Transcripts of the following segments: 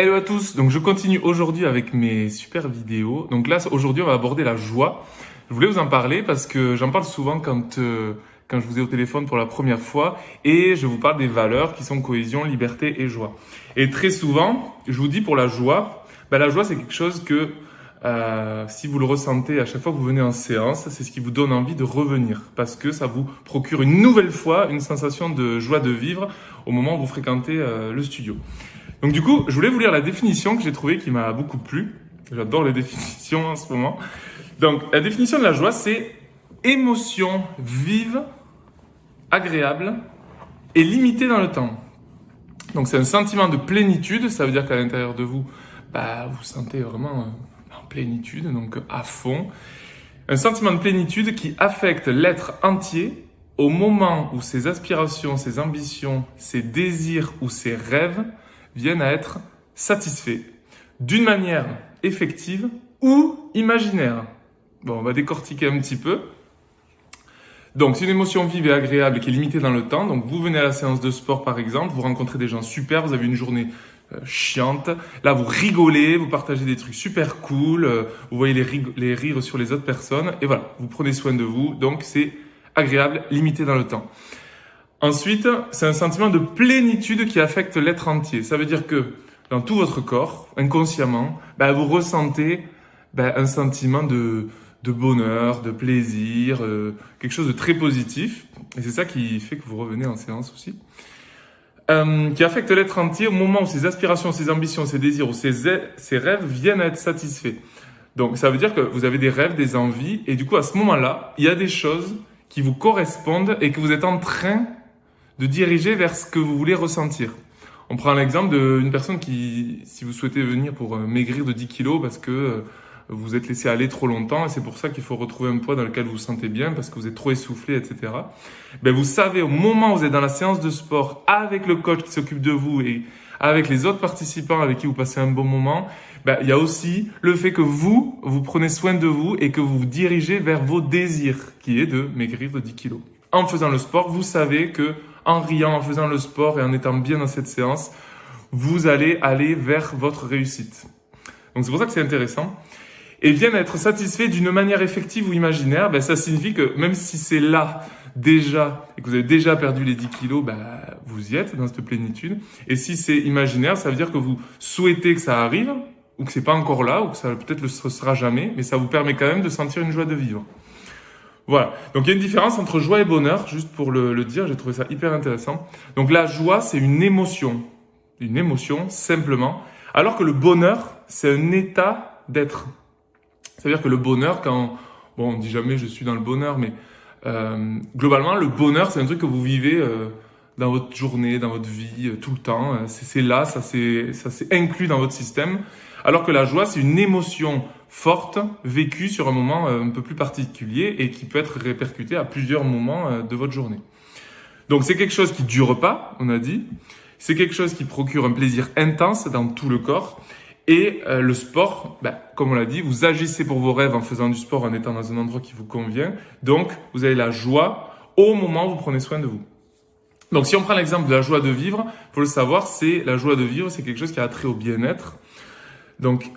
Hello à tous, donc je continue aujourd'hui avec mes super vidéos. Donc là, aujourd'hui, on va aborder la joie. Je voulais vous en parler parce que j'en parle souvent quand je vous ai au téléphone pour la première fois et je vous parle des valeurs qui sont cohésion, liberté et joie. Et très souvent, je vous dis pour la joie, la joie c'est quelque chose que si vous le ressentez à chaque fois que vous venez en séance, c'est ce qui vous donne envie de revenir parce que ça vous procure une nouvelle fois une sensation de joie de vivre au moment où vous fréquentez le studio. Donc du coup, je voulais vous lire la définition que j'ai trouvée qui m'a beaucoup plu. J'adore les définitions en ce moment. Donc la définition de la joie, c'est émotion vive, agréable et limitée dans le temps. Donc c'est un sentiment de plénitude, ça veut dire qu'à l'intérieur de vous, vous sentez vraiment en plénitude, donc à fond. Un sentiment de plénitude qui affecte l'être entier au moment où ses aspirations, ses ambitions, ses désirs ou ses rêves viennent à être satisfaits d'une manière effective ou imaginaire. Bon, on va décortiquer un petit peu. Donc, c'est une émotion vive et agréable qui est limitée dans le temps. Donc, vous venez à la séance de sport, par exemple, vous rencontrez des gens super, vous avez une journée chiante. Là, vous rigolez, vous partagez des trucs super cool, vous voyez les rires sur les autres personnes. Et voilà, vous prenez soin de vous. Donc, c'est agréable, limité dans le temps. Ensuite, c'est un sentiment de plénitude qui affecte l'être entier. Ça veut dire que dans tout votre corps, inconsciemment, vous ressentez un sentiment de bonheur, de plaisir, quelque chose de très positif. Et c'est ça qui fait que vous revenez en séance aussi. Qui affecte l'être entier au moment où ses aspirations, ses ambitions, ses désirs ou ses rêves viennent à être satisfaits. Donc ça veut dire que vous avez des rêves, des envies, et du coup à ce moment-là, il y a des choses qui vous correspondent et que vous êtes en train de diriger vers ce que vous voulez ressentir. On prend l'exemple d'une personne qui, si vous souhaitez venir pour maigrir de 10 kilos parce que vous êtes laissé aller trop longtemps et c'est pour ça qu'il faut retrouver un poids dans lequel vous vous sentez bien parce que vous êtes trop essoufflé, etc. Vous savez, au moment où vous êtes dans la séance de sport avec le coach qui s'occupe de vous et avec les autres participants avec qui vous passez un bon moment, il y a aussi le fait que vous prenez soin de vous et que vous vous dirigez vers vos désirs, qui est de maigrir de 10 kilos. En faisant le sport, vous savez que en riant, en faisant le sport et en étant bien dans cette séance, vous allez aller vers votre réussite. Donc c'est pour ça que c'est intéressant. Et viennent être satisfaits d'une manière effective ou imaginaire, ça signifie que même si c'est là déjà et que vous avez déjà perdu les 10 kilos, vous y êtes dans cette plénitude. Et si c'est imaginaire, ça veut dire que vous souhaitez que ça arrive ou que c'est pas encore là ou que ça peut-être le sera jamais, mais ça vous permet quand même de sentir une joie de vivre. Voilà, donc il y a une différence entre joie et bonheur, juste pour le dire, j'ai trouvé ça hyper intéressant. Donc la joie, c'est une émotion simplement, alors que le bonheur, c'est un état d'être. C'est-à-dire que le bonheur, on dit jamais je suis dans le bonheur, mais globalement, le bonheur, c'est un truc que vous vivez dans votre journée, dans votre vie, tout le temps. C'est là, ça c'est inclus dans votre système. Alors que la joie, c'est une émotion forte, vécue sur un moment un peu plus particulier et qui peut être répercutée à plusieurs moments de votre journée. Donc c'est quelque chose qui dure pas, on a dit. C'est quelque chose qui procure un plaisir intense dans tout le corps. Et le sport, comme on l'a dit, vous agissez pour vos rêves en faisant du sport, en étant dans un endroit qui vous convient. Donc vous avez la joie au moment où vous prenez soin de vous. Donc si on prend l'exemple de la joie de vivre, faut le savoir, la joie de vivre, c'est quelque chose qui a trait au bien-être. Donc,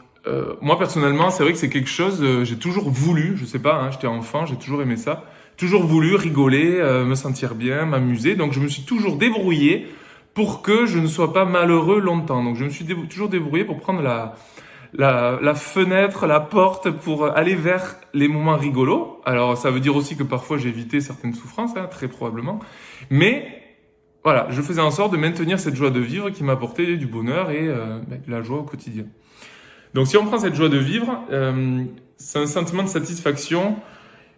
moi personnellement, c'est vrai que c'est quelque chose, j'ai toujours voulu, je sais pas, j'étais enfant, j'ai toujours aimé ça, toujours voulu rigoler, me sentir bien, m'amuser. Donc, je me suis toujours débrouillé pour que je ne sois pas malheureux longtemps. Donc, je me suis toujours débrouillé pour prendre la fenêtre, la porte pour aller vers les moments rigolos. Alors, ça veut dire aussi que parfois j'ai évité certaines souffrances, très probablement. Mais voilà, je faisais en sorte de maintenir cette joie de vivre qui m'apportait du bonheur et de la joie au quotidien. Donc, si on prend cette joie de vivre, c'est un sentiment de satisfaction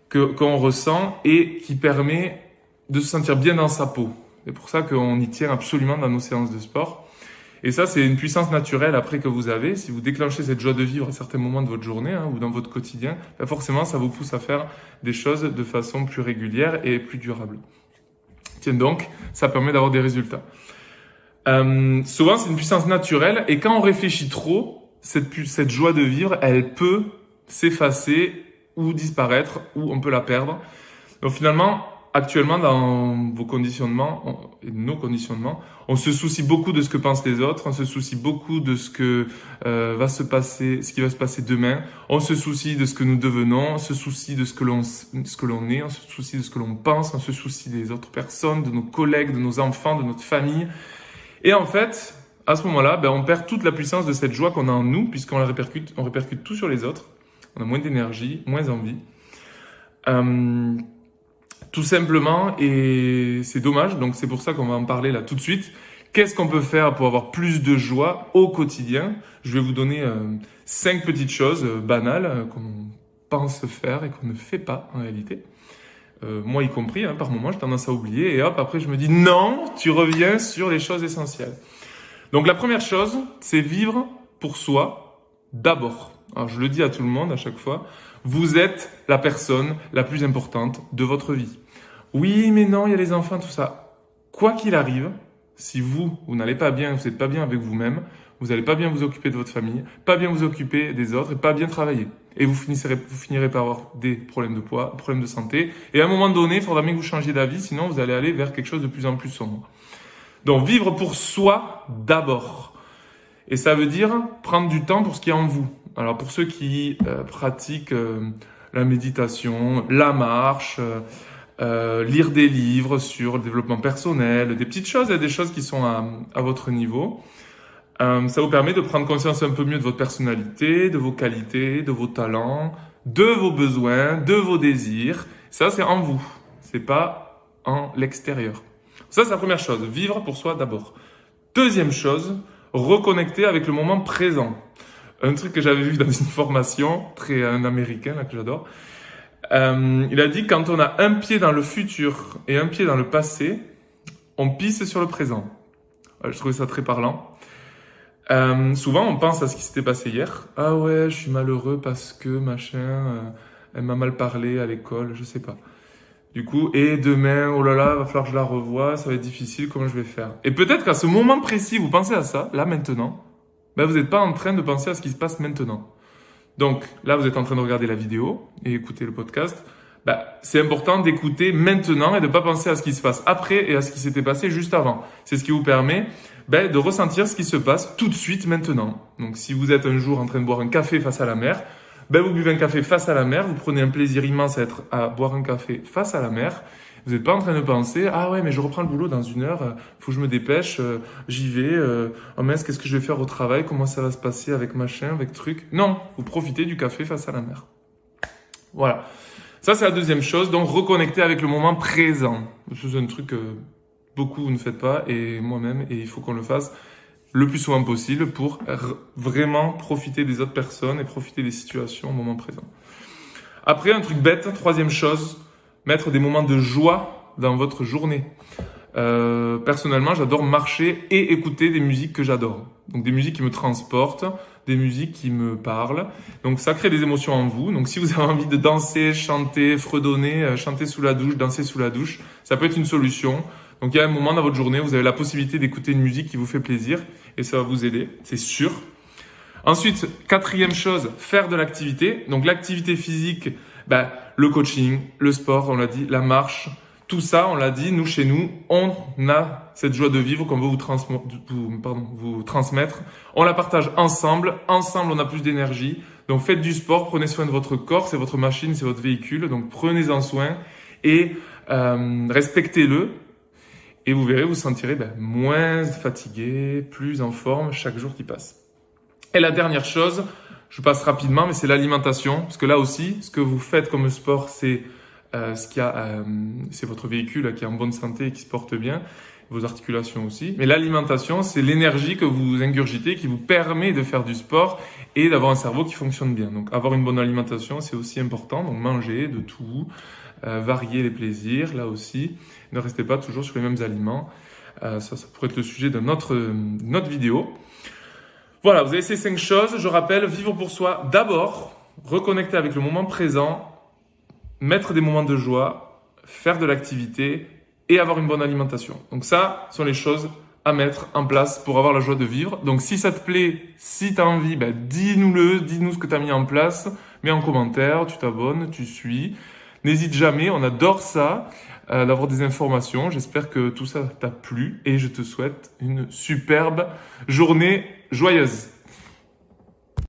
qu'on ressent et qui permet de se sentir bien dans sa peau. C'est pour ça qu'on y tient absolument dans nos séances de sport. Et ça, c'est une puissance naturelle après que vous avez. Si vous déclenchez cette joie de vivre à certains moments de votre journée ou dans votre quotidien, forcément, ça vous pousse à faire des choses de façon plus régulière et plus durable. Tiens donc, ça permet d'avoir des résultats. Souvent, c'est une puissance naturelle et quand on réfléchit trop, cette joie de vivre, elle peut s'effacer ou disparaître ou on peut la perdre. Donc finalement, actuellement, dans vos conditionnements, nos conditionnements, on se soucie beaucoup de ce que pensent les autres, on se soucie beaucoup de ce que va se passer, ce qui va se passer demain, on se soucie de ce que nous devenons, on se soucie de ce que l'on est, on se soucie de ce que l'on pense, on se soucie des autres personnes, de nos collègues, de nos enfants, de notre famille. Et en fait, à ce moment-là, on perd toute la puissance de cette joie qu'on a en nous, puisqu'on on répercute tout sur les autres. On a moins d'énergie, moins envie. Tout simplement, et c'est dommage, donc c'est pour ça qu'on va en parler là tout de suite. Qu'est-ce qu'on peut faire pour avoir plus de joie au quotidien? Je vais vous donner 5 petites choses banales qu'on pense faire et qu'on ne fait pas en réalité. Moi y compris, par moment, j'ai tendance à oublier et hop, après je me dis non, tu reviens sur les choses essentielles. Donc la première chose, c'est vivre pour soi d'abord. Alors je le dis à tout le monde à chaque fois, vous êtes la personne la plus importante de votre vie. Oui, mais non, il y a les enfants, tout ça. Quoi qu'il arrive, si vous n'allez pas bien, vous n'êtes pas bien avec vous-même, vous n'allez pas bien vous occuper de votre famille, pas bien vous occuper des autres et pas bien travailler. Et vous finirez par avoir des problèmes de poids, problèmes de santé. Et à un moment donné, il faudra bien que vous changiez d'avis, sinon vous allez aller vers quelque chose de plus en plus sombre. Donc, vivre pour soi d'abord. Et ça veut dire prendre du temps pour ce qui est en vous. Alors, pour ceux qui pratiquent la méditation, la marche, lire des livres sur le développement personnel, des petites choses, il y a des choses qui sont à votre niveau. Ça vous permet de prendre conscience un peu mieux de votre personnalité, de vos qualités, de vos talents, de vos besoins, de vos désirs. Ça, c'est en vous. C'est pas en l'extérieur. Ça, c'est la première chose. Vivre pour soi d'abord. Deuxième chose, reconnecter avec le moment présent. Un truc que j'avais vu dans une formation, un américain là, que j'adore. Il a dit quand on a un pied dans le futur et un pied dans le passé, on pisse sur le présent. Je trouvais ça très parlant. Souvent, on pense à ce qui s'était passé hier. Ah ouais, je suis malheureux parce que machin, elle m'a mal parlé à l'école, je sais pas. Du coup, et demain, oh là là, va falloir que je la revoie, ça va être difficile, comment je vais faire? Et peut-être qu'à ce moment précis, vous pensez à ça, là maintenant, vous n'êtes pas en train de penser à ce qui se passe maintenant. Donc là, vous êtes en train de regarder la vidéo et écouter le podcast. C'est important d'écouter maintenant et de ne pas penser à ce qui se passe après et à ce qui s'était passé juste avant. C'est ce qui vous permet de ressentir ce qui se passe tout de suite maintenant. Donc si vous êtes un jour en train de boire un café face à la mer, vous buvez un café face à la mer, vous prenez un plaisir immense à boire un café face à la mer. Vous n'êtes pas en train de penser « Ah ouais, mais je reprends le boulot dans 1 heure, faut que je me dépêche, j'y vais, oh mince, qu'est-ce que je vais faire au travail, comment ça va se passer avec machin, avec truc ?» Non, vous profitez du café face à la mer. Voilà. Ça, c'est la deuxième chose. Donc, reconnecter avec le moment présent. C'est un truc que beaucoup ne faites pas, et moi-même, et il faut qu'on le fasse le plus souvent possible pour vraiment profiter des autres personnes et profiter des situations au moment présent. Après, un truc bête, troisième chose, mettre des moments de joie dans votre journée. Personnellement, j'adore marcher et écouter des musiques que j'adore. Donc des musiques qui me transportent, des musiques qui me parlent. Donc ça crée des émotions en vous. Donc si vous avez envie de danser, chanter, fredonner, chanter sous la douche, danser sous la douche, ça peut être une solution. Donc il y a un moment dans votre journée où vous avez la possibilité d'écouter une musique qui vous fait plaisir et ça va vous aider, c'est sûr. Ensuite, quatrième chose, faire de l'activité. Donc l'activité physique, le coaching, le sport, on l'a dit, la marche, tout ça, on l'a dit, nous, chez nous, on a cette joie de vivre qu'on veut vous transmettre. On la partage ensemble. Ensemble, on a plus d'énergie. Donc, faites du sport, prenez soin de votre corps, c'est votre machine, c'est votre véhicule. Donc, prenez-en soin et respectez-le. Et vous verrez, vous vous sentirez moins fatigué, plus en forme chaque jour qui passe. Et la dernière chose, je passe rapidement, mais c'est l'alimentation. Parce que là aussi, ce que vous faites comme sport, c'est c'est votre véhicule qui est en bonne santé et qui se porte bien, vos articulations aussi. Mais l'alimentation, c'est l'énergie que vous ingurgitez qui vous permet de faire du sport et d'avoir un cerveau qui fonctionne bien. Donc avoir une bonne alimentation, c'est aussi important. Donc manger de tout, varier les plaisirs, là aussi. Ne restez pas toujours sur les mêmes aliments. Ça pourrait être le sujet d'une autre vidéo. Voilà, vous avez ces 5 choses. Je rappelle, vivre pour soi d'abord, reconnecter avec le moment présent, mettre des moments de joie, faire de l'activité et avoir une bonne alimentation. Donc ça sont les choses à mettre en place pour avoir la joie de vivre. Donc si ça te plaît, si tu as envie, dis-nous ce que tu as mis en place, mets en commentaire, tu t'abonnes, tu suis. N'hésite jamais, on adore ça, d'avoir des informations. J'espère que tout ça t'a plu et je te souhaite une superbe journée joyeuse.